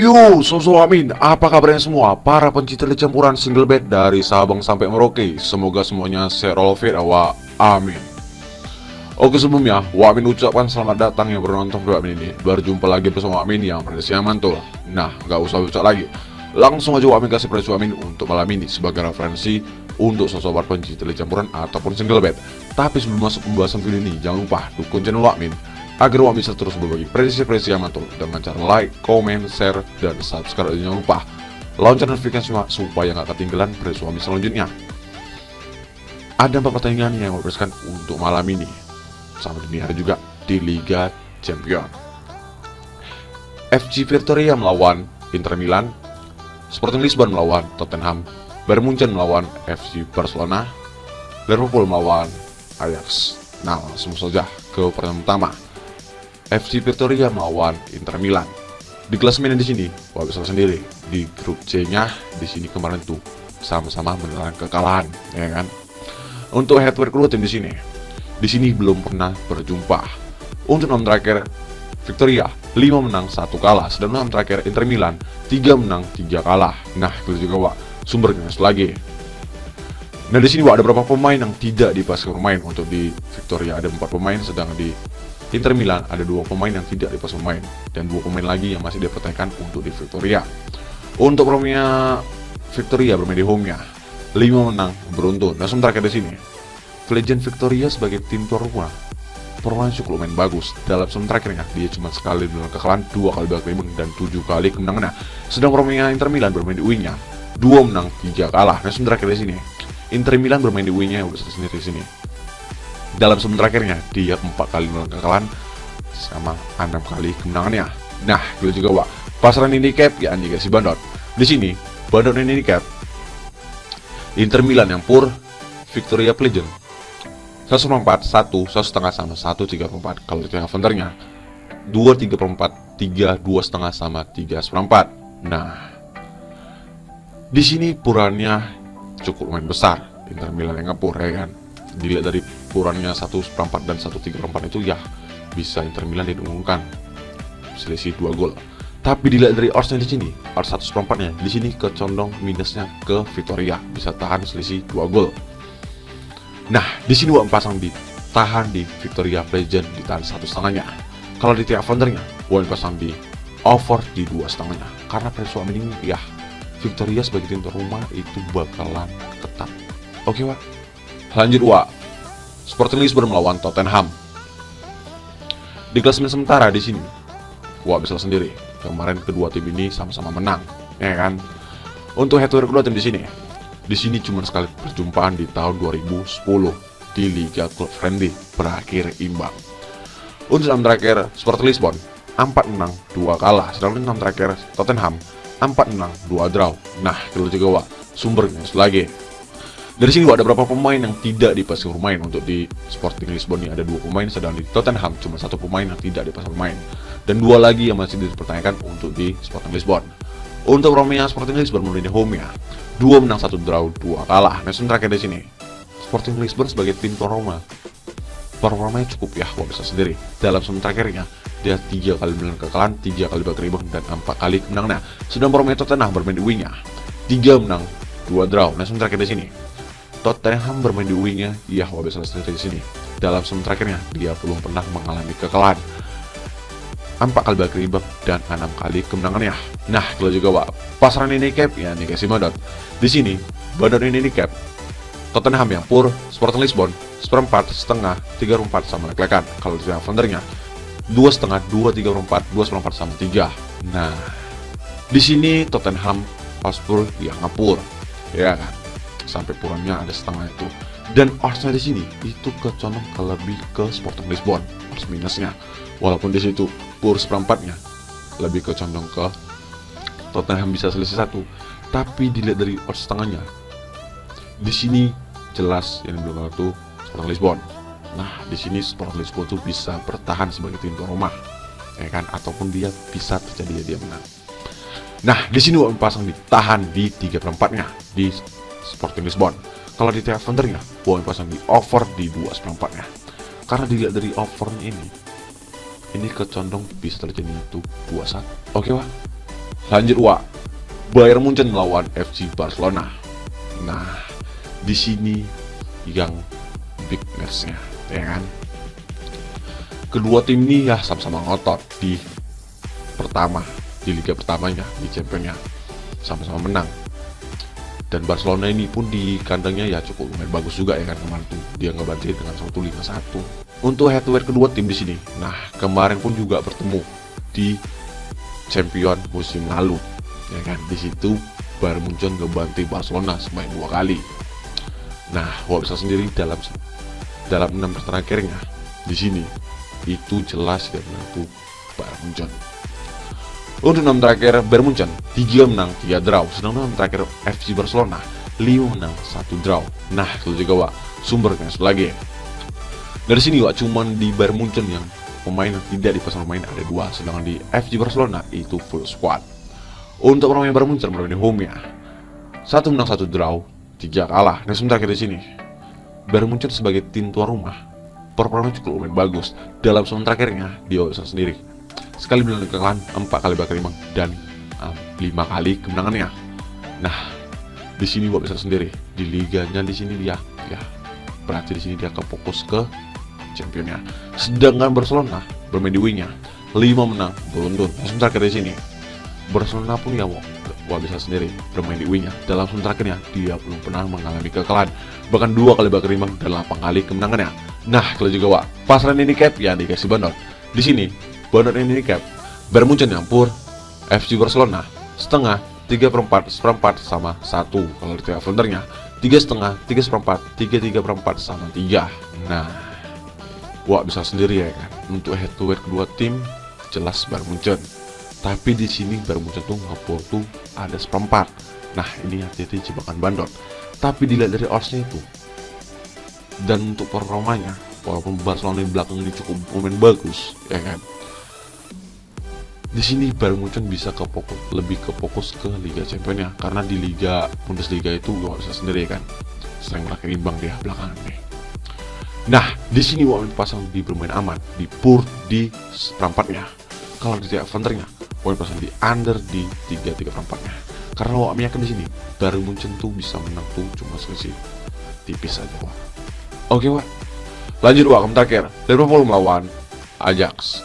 Yo, Amin, apa kabarnya semua? Para pencinta campuran single bed dari Sabang sampai Merauke, semoga semuanya sehat walafiat, amin. Oke, sebelumnya, Amin ucapkan selamat datang yang menonton video Amin ini. Berjumpa lagi bersama Amin yang prediksi mantul. Nah, gak usah ucap lagi, langsung aja Amin kasih prediksi Amin untuk malam ini sebagai referensi untuk sobat pencinta campuran ataupun single bed. Tapi sebelum masuk pembahasan video ini, jangan lupa dukung channel Amin agar Wak bisa terus berbagi prediksi-prediksi yang mantul dengan cara like, comment, share, dan subscribe. Dan jangan lupa lonceng notifikasi supaya nggak ketinggalan prediksi Wak selanjutnya. Ada 4 pertandingan yang dipersiapkan untuk malam ini sama dini hari juga di Liga Champion. FC Victoria melawan Inter Milan, Sporting Lisbon melawan Tottenham, Bayern Munchen melawan FC Barcelona, Liverpool melawan Ajax. Nah, langsung saja ke pertandingan pertama. FC Victoria melawan Inter Milan. Di klasemen di sini, Wak bisa sendiri. Di grup C-nya di sini kemarin tuh sama-sama menelan kekalahan, ya kan? Untuk head to head kedua tim di sini belum pernah berjumpa. Untuk 6 terakhir Victoria 5 menang 1 kalah, sedangkan 6 terakhir Inter Milan 3 menang 3 kalah. Nah, itu juga Wak sumbernya lagi. Nah, di sini Wak ada beberapa pemain yang tidak dipastikan bermain. Untuk di Victoria ada 4 pemain, sedangkan di Inter Milan ada 2 pemain yang tidak dipastikan bermain dan 2 pemain lagi yang masih dipertanyakan untuk di Victoria. Untuk permainan Victoria bermain di home-nya 5 menang beruntun. Nah, sementara di sini Legend Victoria sebagai tim tuan rumah permainan cukup lumayan bagus. Dalam sementara akhirnya dia cuma sekali menelan kekalahan, 2 kali babak imbang dan 7 kali kemenangannya. Sedang permainan Inter Milan bermain di UIN-nya 2 menang 3 kalah. Nah, sementara di sini Inter Milan bermain di UIN-nya udah sendiri di sini. Dalam sementara akhirnya dia 4 kali menelan kekalahan sama 6 kali kemenangannya. Nah, itu juga Wak pasaran handicap ya dikasih bandot. Di sini bandot handicap Inter Milan yang pur, Victoria Legend 1/4, 1/1 sama 1/3/4. Kalau di counternya 2/3/4, 2/2 sama 3/4. Nah, di sini purannya cukup lumayan besar. Inter Milan yang ngepur, ya kan? Dilihat dari purannya 1/4 dan 1/3/4 itu ya bisa Inter Milan diunggulkan selisih 2 gol. Tapi dilihat dari oddsnya di sini, odds 1/4-nya di sini kecondong minusnya ke Victoria, bisa tahan selisih 2 gol. Nah, di sini Wak pasang di tahan di Victoria Legend ditahan 1,5-nya. Kalau di tiap foundernya, Wak pasang di over di 2,5-nya. Karena prediksi Wak ini ya Victoria sebagai tim tuan rumah itu bakalan ketat. Oke Wak. Lanjut Wak. Sporting Lisbon melawan Tottenham. Di klasemen sementara di sini, Wak bisa sendiri. Kemarin kedua tim ini sama-sama menang, ya kan? Untuk head to head kedua tim di sini cuma sekali perjumpaan di tahun 2010 di Liga Club Friendly berakhir imbang. Untuk 6 terakhir Sporting Lisbon 4 menang 2 kalah, sedangkan 6 terakhir Tottenham 4 menang 2 draw. Nah, itu juga Wak sumbernya lagi. Dari sini Wak ada beberapa pemain yang tidak dipastikan bermain. Untuk di Sporting Lisbon ini ada 2 pemain, sedang di Tottenham cuma 1 pemain yang tidak dipastikan bermain dan 2 lagi yang masih dipertanyakan untuk di Sporting Lisbon. Untuk permainan Sporting Lisbon bermain di home-nya 2 menang 1 draw 2 kalah. Nah, sementara di sini Sporting Lisbon sebagai tim tuan rumah performanya cukup ya Wak bisa sendiri. Dalam sementara akhirnya dia 3 kali menelan kekalahan, 3 kali babak imbang dan 4 kali kemenangan. Sedang permainan Tottenham bermain di UIN-nya 3 menang 2 draw. Nah, sementara di sini Tottenham bermain di UIN-nya ya Wak bisa sendiri di sini. Dalam sementara akhirnya dia belum pernah mengalami kekalahan, 4 kali babak imbang dan 6 kali kemenangannya. Nah, kalau juga Wak pasaran handicap ya dikasih bandot. Di sini bandot handicap Tottenham yang pur, Sporting Lisbon 1/4, 1/2, 3/4 sama lek-lekan. Kalau di foundernya 2/2, 2/3/4, 2/4 sama 3. Nah, di sini Tottenham Hotspur yang ngepur, ya kan? Sampai purannya ada setengah itu. Dan oddsnya di sini itu kecondong ke lebih ke Sporting Lisbon, odds minusnya. Walaupun di situ pur 1/4-nya lebih kecondong ke Tottenham bisa selisih 1, tapi dilihat dari odds setengahnya di sini jelas yang belum itu Sporting Lisbon. Nah, di sini Sporting Lisbon tuh bisa bertahan sebagai tim tuan rumah, ya kan? Ataupun dia bisa terjadi dia menang. Nah, di sini Wak pasang ditahan di 3/4-nya di Sporting Lisbon. Kalau di tiap foundernya, Wak pasang di over di 2/4-nya. Karena dilihat dari overnya ini kecondong bisa terjadi itu 2-1. Oke Wak. Lanjut Wak, Bayern Munchen melawan FC Barcelona. Nah, di sini yang big match-nya, ya kan? Kedua tim ini ya sama-sama ngotot di liga pertamanya, di championnya, sama-sama menang. Dan Barcelona ini pun di kandangnya ya cukup lumayan bagus juga ya kan, kemarin tuh dia ngebantai dengan 1-5-1. Untuk head to head kedua tim di sini, nah kemarin pun juga bertemu di champion musim lalu, ya kan. Di situ Bayern Munchen ngebantai Barcelona sebanyak 2 kali. Nah, Wak bisa sendiri dalam 6 terakhirnya di sini itu jelas dan menentu Bayern Munchen. Untuk 6 terakhir Bayern Munchen 3 menang 3 draw, sedangkan 6 terakhir FC Barcelona 5 menang 1 draw. Nah, itu juga Wak sumbernya lagi. Dari sini Wak cuman di Bayern Munchen yang pemain yang tidak dipasang pemain ada 2, sedangkan di FC Barcelona itu full squad. Untuk pemain Bayern Munchen bermain di home-nya 1 menang 1 draw 3 kalah. Nah, sementara di sini Bayern Munchen sebagai tim tuan rumah performanya cukup lumayan bagus. Dalam season terakhirnya dia bisa sendiri sekali menang kekalahan, 4 kali bakal imbang dan 5 kali kemenangannya. Nah, di sini Wak bisa sendiri di liganya di sini dia berarti di sini dia fokus ke championnya. Sedangkan Barcelona bermain di wingnya 5 menang beruntun. Nah, sementara di sini Barcelona pun ya Wak bisa sendiri bermain di wingnya. Dalam season terakhirnya dia belum pernah mengalami kekalahan, bahkan 2 kali bakal imbang dan 8 kali kemenangannya. Nah, kalau juga Wak pasaran handicap yang dikasih bandot di sini. Bandot handicap Bayern Munchen nyampur FC Barcelona setengah, 3/4, seperempat sama 1. Kalau di tengah fronternya 3,5, 3/4, 3/4 sama 3. Nah, Wak bisa sendiri ya kan. Untuk head to head kedua tim jelas Bayern Munchen. Tapi di sini Bayern Munchen tuh ngepol tuh ada 1/4. Nah, ini hati-hati jebakan bandot. Tapi dilihat dari oddsnya itu dan untuk performanya, walaupun Barcelona di belakang ini cukup pemain bagus, ya kan. Di sini Bayern Munchen bisa lebih ke fokus ke Liga Championnya, karena di Liga Bundesliga itu gak bisa sendiri kan, sering berakhir imbang dia belakangan nih. Nah, di sini Wak pasang di bermain aman, di pur di seperempatnya. Kalau di tiap fronternya, Wak pasang di under di 3/4-nya. Karena Wak meyakin di sini Bayern Munchen tuh bisa menang tuh cuma selisih tipis aja Wak. Oke Wak, lanjut Wak, terakhir Liverpool melawan Ajax.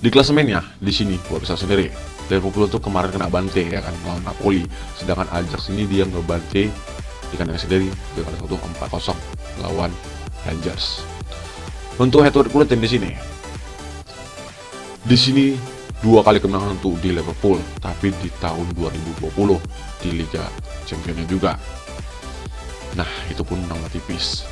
Di klasemennya di sini Wak bisa sendiri Liverpool tuh kemarin kena bantai ya kan melawan Napoli, sedangkan Ajax ini dia ngebantai di kandang sendiri dengan 1-4-0 lawan Rangers. Untuk head to head tim di sini 2 kali kemenangan untuk di Liverpool, tapi di tahun 2020 di Liga Championnya juga. Nah, itu pun menang tipis.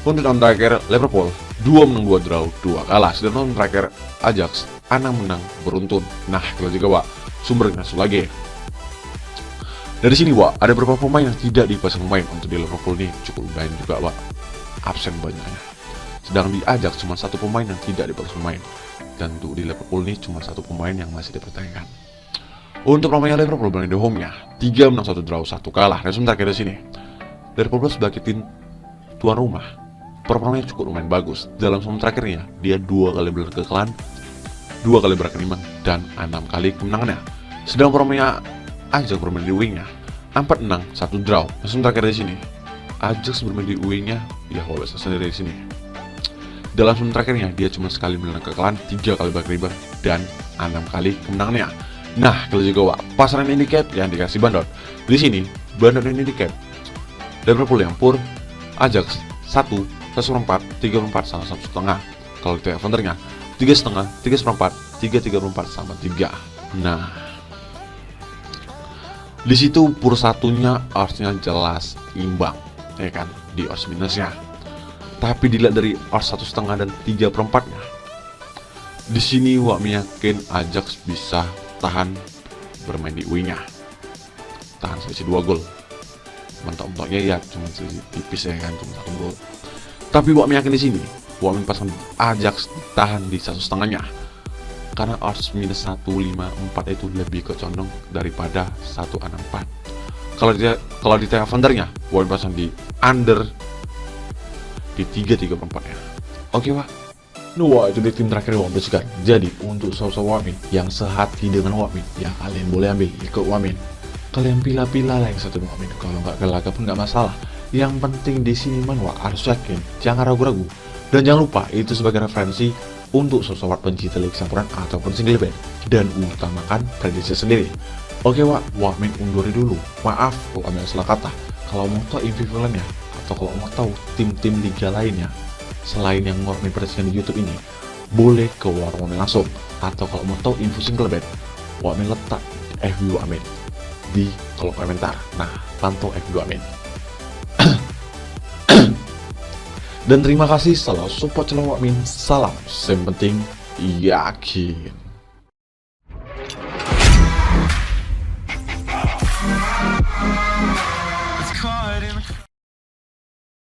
Untuk tahun terakhir Liverpool 2 menang 2 draw 2 kalah, sedangkan tahun terakhir Ajax 6 menang beruntun. Nah, kalau juga Wak sumbernya lagi. Dari sini Wak ada beberapa pemain yang tidak dipasang pemain. Untuk di Liverpool nih cukup lumayan juga Wak absen banyaknya. Sedangkan di Ajax cuma 1 pemain yang tidak dipasang pemain. Dan untuk di Liverpool nih cuma 1 pemain yang masih dipertanyakan. Untuk pemainnya Liverpool bermain di home-nya 3 menang 1 draw 1 kalah. Dan sementara di sini Liverpool sebagai tim tuan rumah performanya cukup lumayan bagus. Dalam season terakhirnya dia 2 kali kekalahan, 2 kali berakhir imbang dan 6 kali kemenangannya. Sedang performanya Ajax bermain di wingnya 4 menang 1 draw. Nah, sementara di sini Ajax bermain di wingnya ya Wak bisa sendiri di sini. Dalam season terakhirnya dia cuma sekali menang kekalahan, 3 kali berakhir imbang dan 6 kali kemenangannya. Nah, kalau juga Wak pasaran handicap yang dikasih bandot di sini bandot handicap Liverpool yang pur Ajax 1/4, 3/4 sama 1,5. Kalau di fronternya 3,5, 3/4, 3/4 sama 3. Nah, di situ pur satunya oddsnya jelas imbang, ya kan, di odds minusnya. Tapi dilihat dari odds 1,5 dan 3/4-nya, di sini Wak meyakin Ajax bisa tahan bermain di wingnya, tahan selisih 2 gol. Mentok-mentoknya ya cuma selisih tipis ya kan, cuma 1 gol. Tapi Wak meyakin di sini Wak pasang Ajax tahan di 1,5-nya, karena odds minus 1,54 itu lebih kecondong daripada 1,64. Kalau di tengah fundernya Wak pasang di under di 3/4-nya. Oke Wak, Wah, itu di tim terakhir Wamin Segar. Jadi untuk sosok Wamin yang sehati dengan Wamin, ya kalian boleh ambil ikut Wamin. Kalian pilih-pilih lah yang satu Wamin. Kalau nggak kelaka pun nggak masalah. Yang penting di sini Manhwa harus yakin, jangan ragu-ragu. Dan jangan lupa itu sebagai referensi untuk sosok pencinta League Campuran ataupun single band, dan utamakan prediksi sendiri. Oke Wamin undur dulu. Maaf kalau ambil salah kata. Kalau mau tahu info lainnya atau kalau mau tahu tim-tim liga lainnya selain yang Wamin prediksikan di YouTube ini, boleh ke warung Wamin langsung. Atau kalau mau tahu info single band, Wamin letak FB Wamin di kolom komentar. Nah, pantau FB Wamin. Dan terima kasih selalu support channel Wamin. Salam, yang penting yakin.